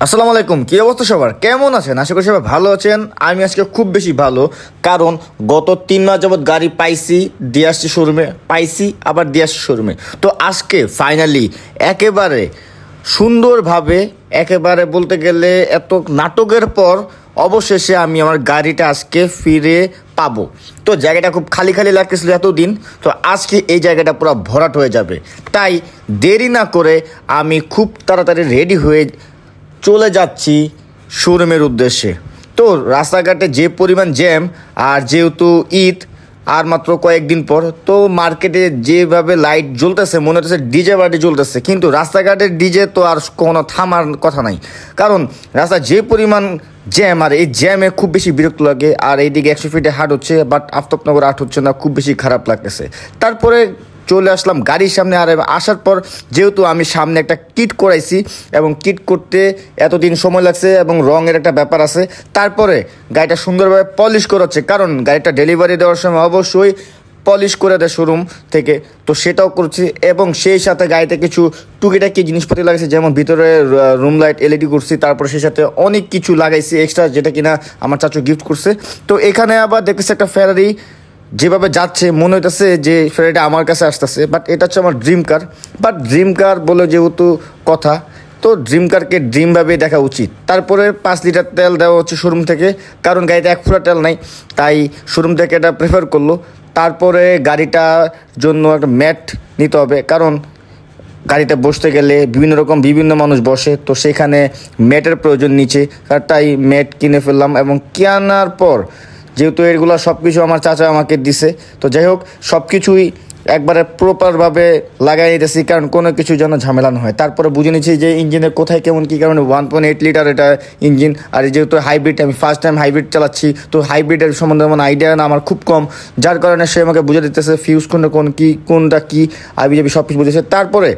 আসসালামু আলাইকুম, কি অবস্থা সবার? কেমন আছেন? আশা করি সবাই ভালো আছেন। আমি আজকে খুব বেশি ভালো, কারণ গত 3 মাস যাবৎ গাড়ি পাইছি, দিয়ে আসছি শোরুমে, পাইছি আবার দিয়ে আসছি শোরুমে। তো আজকে ফাইনালি একেবারে সুন্দরভাবে, একেবারে বলতে গেলে এত নাটকের পর অবশেষে আমি আমার গাড়িটা আজকে ফিরে পাবো। তো জায়গাটা খুব খালি খালি লাগতেছিল এতদিন, তো আজকে এই জায়গাটা পুরো ভরাট হয়ে যাবে। তাই দেরি না করে আমি খুব তাড়াতাড়ি রেডি হয়ে চলে যাচ্ছি শোরুমের উদ্দেশ্যে। তো রাস্তাঘাটে যে পরিমাণ জ্যাম, আর যেহেতু ঈদ আর মাত্র কয়েকদিন পর, তো মার্কেটে যেভাবে লাইট জ্বলতেছে মনে হচ্ছে ডিজে পার্টি চলতেছে, কিন্তু রাস্তাঘাটের ডিজে তো আর কোনো থামার কথা নাই, কারণ রাস্তা যে পরিমাণ জ্যাম, আর এই জ্যামে খুব বেশি বিরক্ত লাগে। আর এইদিকে 100 ফিটে হাট হচ্ছে, বাট আফতাবনগর হাট হচ্ছে না, খুব বেশি খারাপ লাগতেছে। তারপরে চলে আসলাম গাড়ির সামনে। আর আসার পর যেহেতু আমি সামনে একটা কিট করাইছি, এবং কিট করতে এতদিন সময় লাগছে এবং রঙের একটা ব্যাপার আছে, তারপরে গাড়িটা সুন্দরভাবে পলিশ করাচ্ছে, কারণ গাড়িটা ডেলিভারি দেওয়ার সময় অবশ্যই পলিশ করে দেয় শোরুম থেকে, তো সেটাও করছি। এবং সেই সাথে গাড়িতে কিছু টুকিটাকি জিনিসপাতি লাগাইছি, যেমন ভিতরে রুম লাইট এলইডি করছি, তারপরে সেই সাথে অনেক কিছু লাগাইছি এক্সট্রা, যেটা কিনা আমার চাচু গিফট করছে। তো এখানে আবার দেখতেছি একটা ফেরারি যেভাবে যাচ্ছে, মনে হইতেছে যে ফেরারিটা আমার কাছে আসতেছে, বাট এটা হচ্ছে আমার ড্রিম কার। বাট ড্রিম কার বলে যেহেতু কথা, তো ড্রিম কারকে ড্রিমভাবে দেখা উচিত। তারপরে 5 লিটার তেল দেওয়া হচ্ছে শোরুম থেকে, কারণ গাড়িতে 1 ফুটা তেল নাই, তাই শোরুম থেকে এটা প্রেফার করলো। তারপরে গাড়িটার জন্য একটা ম্যাট নিতে হবে, কারণ গাড়িতে বসতে গেলে বিভিন্ন মানুষ বসে, তো সেখানে ম্যাটের প্রয়োজন নিচে, তাই ম্যাট কিনে ফেললাম। এবং কেনার পর যেহেতু এগুলো সব কিছু আমার চাচা আমাকে দিছে, তো যাই হোক সব কিছুই একবারে প্রপারভাবে লাগাই নিতেছি, কারণ কোনো কিছু যেন ঝামেলা না হয়। তারপরে বুঝে নিচ্ছি যে ইঞ্জিনের কোথায় কেমন কী কারণে। 1.8 লিটার এটা ইঞ্জিন, আর যেহেতু হাইব্রিড, আমি ফার্স্ট টাইম হাইব্রিড চালাচ্ছি, তো হাইব্রিডের সম্বন্ধে আমার আইডিয়া না আমার খুব কম, যার কারণে সে আমাকে বুঝে দিতেছে ফিউজ কোনটা কী আবিজাবি সব কিছু বুঝেছে। তারপরে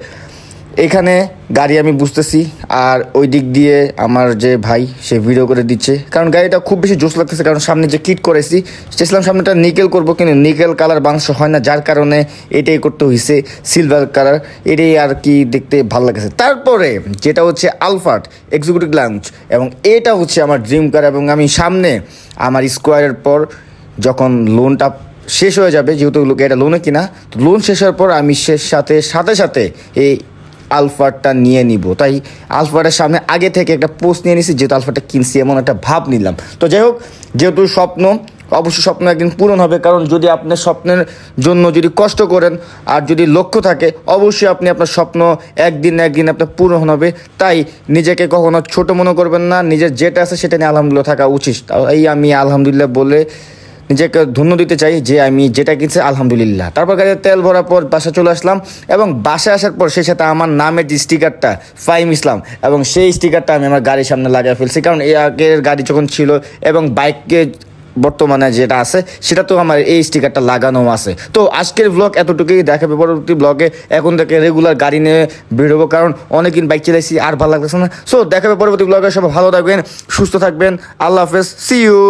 এখানে গাড়ি আমি বুঝতেছি, আর ওই দিক দিয়ে আমার যে ভাই সে ভিডিও করে দিচ্ছে, কারণ গাড়িটা খুব বেশি জোশ লাগতেছে, কারণ সামনে যে কিট করেছি চেয়েছিলাম সামনেটা নিকেল করবো, কিন্তু নিকেল কালার বাংশ হয় না, যার কারণে এটাই করতে হয়েছে সিলভার কালার, এটাই আর কি দেখতে ভালো লাগছে। তারপরে যেটা হচ্ছে আলফার্ড এক্সিকিউটিভ লাউঞ্জ, এবং এটা হচ্ছে আমার ড্রিম কার। এবং আমি সামনে আমার স্কোয়ারের পর যখন লোনটা শেষ হয়ে যাবে, যেহেতু এটা লোনে কিনা, তো লোন শেষ হওয়ার পর আমি সাথে সাথে এই আলফাটা নিয়ে নিব। তাই আলফাটার সামনে আগে থেকে একটা পোস্ট নিয়ে নিছি, যেহেতু আলফাটা কিনছি এমন একটা ভাব নিলাম। তো যাই হোক, যেহেতু স্বপ্ন, অবশ্যই স্বপ্ন একদিন পূরণ হবে, কারণ যদি আপনার স্বপ্নের জন্য যদি কষ্ট করেন আর যদি লক্ষ্য থাকে, অবশ্যই আপনি আপনার স্বপ্ন একদিন আপনার পূরণ হবে। তাই নিজেকে কখনো ছোট মনে করবেন না, নিজের যেটা আছে সেটা নিয়ে আলহামদুলিল্লাহ থাকা উচিত। তাই আমি আলহামদুলিল্লাহ বলে নিজেকে ধন্য দিতে চাই যে আমি যেটা কিনছি আলহামদুলিল্লাহ। তারপর গাড়িতে তেল ভরার পর বাসা চলে আসলাম, এবং বাসায় আসার পর সেই সাথে আমার নামের যে স্টিকারটা ফাইম ইসলাম, এবং সেই স্টিকারটা আমি আমার গাড়ির সামনে লাগিয়ে ফেলছি, কারণ এই আগের গাড়ি যখন ছিল এবং বাইকে বর্তমানে যেটা আছে সেটা তো আমার এই স্টিকারটা লাগানো আছে। তো আজকের ব্লগ এতটুকুই, দেখাবে পরবর্তী ব্লগে। এখন থেকে রেগুলার গাড়ি নিয়ে বেরোবো, কারণ অনেকদিন বাইক চালাইছি আর ভালো লাগতেছে না। সো দেখাবে পরবর্তী ব্লগে। সবাই ভালো থাকবেন, সুস্থ থাকবেন, আল্লাহ হাফেজ, সি ইউ।